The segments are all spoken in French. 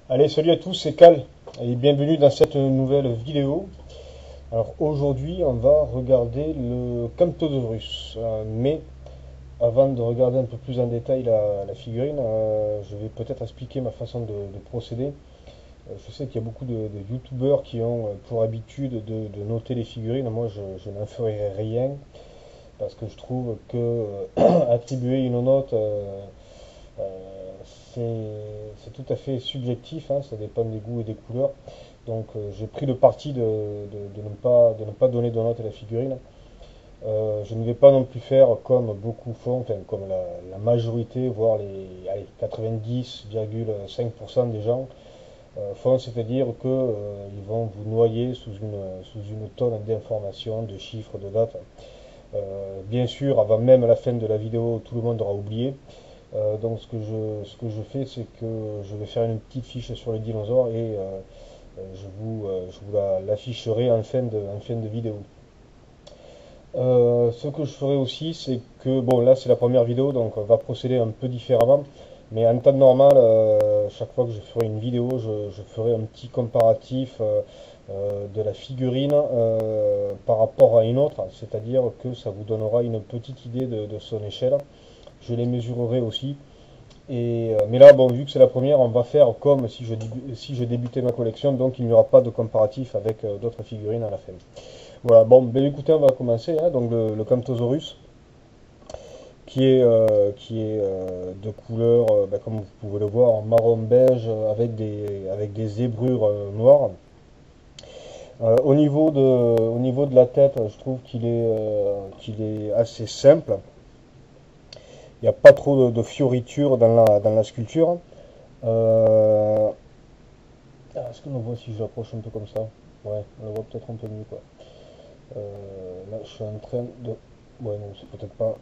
Allez, salut à tous, c'est Cal et bienvenue dans cette nouvelle vidéo. Alors aujourd'hui, on va regarder le Camptosaurus. Mais avant de regarder un peu plus en détail la figurine, je vais peut-être expliquer ma façon de procéder. Je sais qu'il y a beaucoup de youtubeurs qui ont pour habitude de noter les figurines. Moi, je n'en ferai rien parce que je trouve que attribuer une note euh, c'est tout à fait subjectif, hein, ça dépend des goûts et des couleurs. Donc j'ai pris le parti de ne pas donner de note à la figurine. Je ne vais pas non plus faire comme beaucoup font, enfin, comme la majorité, voire les allez, 90,5% des gens font, c'est-à-dire que ils vont vous noyer sous une tonne d'informations, de chiffres, de dates. Bien sûr, avant même la fin de la vidéo, tout le monde aura oublié. Donc ce que je fais, c'est que je vais faire une petite fiche sur les dinosaures et je vous l'afficherai en fin de vidéo. Ce que je ferai aussi, c'est que, bon là c'est la première vidéo, donc on va procéder un peu différemment. Mais en temps normal, chaque fois que je ferai une vidéo, je ferai un petit comparatif de la figurine par rapport à une autre. C'est-à-dire que ça vous donnera une petite idée de son échelle. Je les mesurerai aussi. Mais là, bon, vu que c'est la première, on va faire comme si je débutais ma collection, donc il n'y aura pas de comparatif avec d'autres figurines à la fin. Voilà, bon, ben écoutez, on va commencer, hein, donc le Camptosaurus, qui est de couleur, ben, comme vous pouvez le voir, en marron beige, avec des zébrures noires. Au niveau de la tête, je trouve qu'il est assez simple. Il n'y a pas trop de fioritures dans la sculpture. Euh, Est-ce qu'on le voit si je l'approche un peu comme ça? Ouais, on le voit peut-être un peu mieux quoi. Là, je suis en train de. Ouais, non, c'est peut-être pas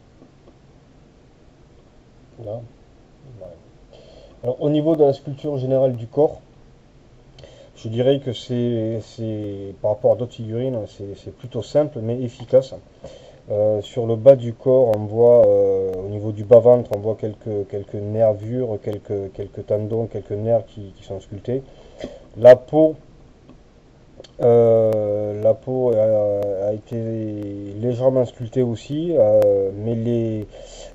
là. Ouais. Alors, au niveau de la sculpture générale du corps, je dirais que par rapport à d'autres figurines, c'est plutôt simple mais efficace. Sur le bas du corps, on voit au niveau du bas-ventre, on voit quelques nervures, quelques tendons, quelques nerfs qui sont sculptés. La peau, la peau a été légèrement sculptée aussi, mais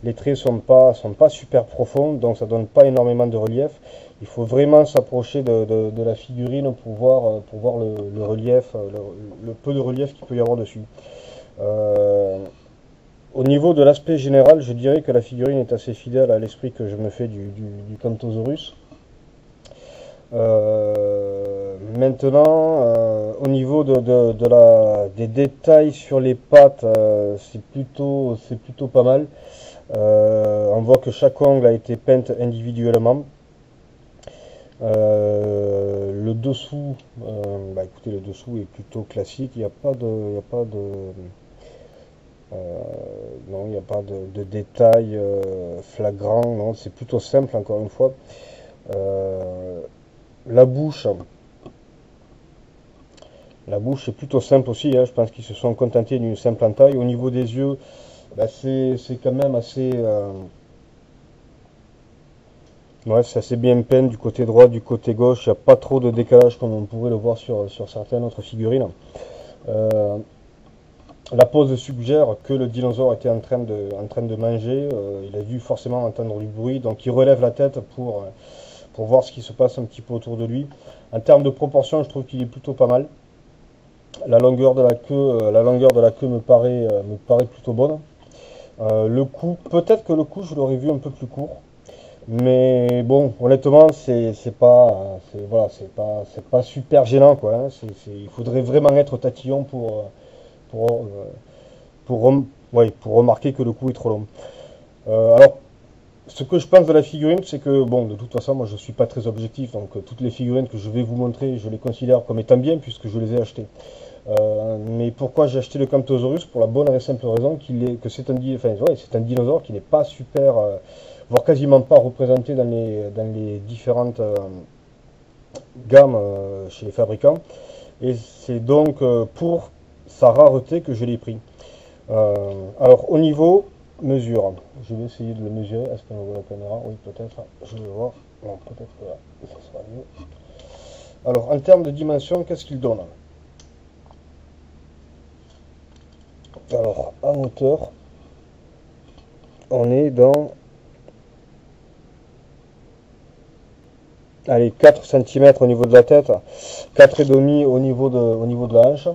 les traits sont pas super profonds, donc ça donne pas énormément de relief. Il faut vraiment s'approcher de la figurine pour voir le relief, le peu de relief qu'il peut y avoir dessus. Euh, Au niveau de l'aspect général, je dirais que la figurine est assez fidèle à l'esprit que je me fais du Camptosaurus. Maintenant, au niveau des détails sur les pattes, c'est plutôt pas mal. On voit que chaque ongle a été peint individuellement. Le dessous, bah écoutez, le dessous est plutôt classique. Il y a pas de, non, il n'y a pas de détails flagrants. Non, c'est plutôt simple encore une fois. Euh, la bouche, la bouche est plutôt simple aussi, hein. Je pense qu'ils se sont contentés d'une simple entaille. Au niveau des yeux, bah, c'est quand même assez, ouais, c'est assez bien peint du côté droit, du côté gauche. Il n'y a pas trop de décalage comme on pourrait le voir sur certaines autres figurines. Euh, la pose suggère que le dinosaure était en train de manger. Il a dû forcément entendre du bruit, donc il relève la tête pour voir ce qui se passe un petit peu autour de lui. En termes de proportion, je trouve qu'il est plutôt pas mal. La longueur de la queue me paraît plutôt bonne. Le cou, peut-être que le cou, je l'aurais vu un peu plus court. Mais bon, honnêtement, voilà, c'est pas super gênant, quoi, hein. Il faudrait vraiment être tatillon pour, euh, ouais, pour remarquer que le cou est trop long. Alors, ce que je pense de la figurine, c'est que, bon, de toute façon, moi, je suis pas très objectif, donc toutes les figurines que je vais vous montrer, je les considère comme étant bien, puisque je les ai achetées. Mais pourquoi j'ai acheté le Camptosaurus? Pour la bonne et simple raison que c'est enfin, ouais, c'est un dinosaure qui n'est pas super, voire quasiment pas représenté dans les différentes gammes chez les fabricants. Et c'est donc pour sa rareté que je l'ai pris. Alors au niveau mesure. Je vais essayer de le mesurer. Est-ce qu'on voit la caméra? Oui, peut-être. Je vais voir. Non, peut-être que là, ça sera mieux. Alors, en termes de dimension, qu'est-ce qu'il donne? Alors, en hauteur, on est dans, allez, 4 cm au niveau de la tête, 4,5 au niveau de la hanche.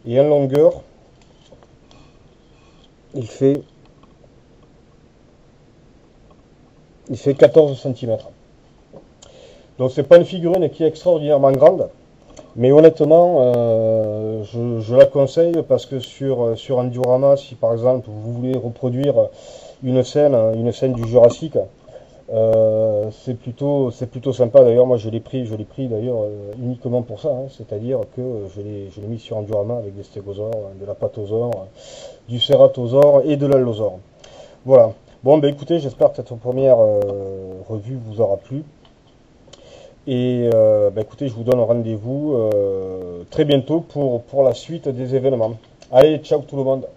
Et en longueur, il fait 14 cm. Donc c'est pas une figurine qui est extraordinairement grande, mais honnêtement, je la conseille parce que sur Endurama, si par exemple vous voulez reproduire une scène du Jurassique, c'est plutôt sympa. D'ailleurs, moi je l'ai pris d'ailleurs uniquement pour ça, hein. C'est-à-dire que je l'ai mis sur Endurama avec des stégosaures, de la pathosaure, du cératosaure et de l'allosaure. Voilà. Bon, ben écoutez, j'espère que cette première revue vous aura plu. Et ben écoutez, je vous donne rendez-vous très bientôt pour la suite des événements. Allez, ciao tout le monde!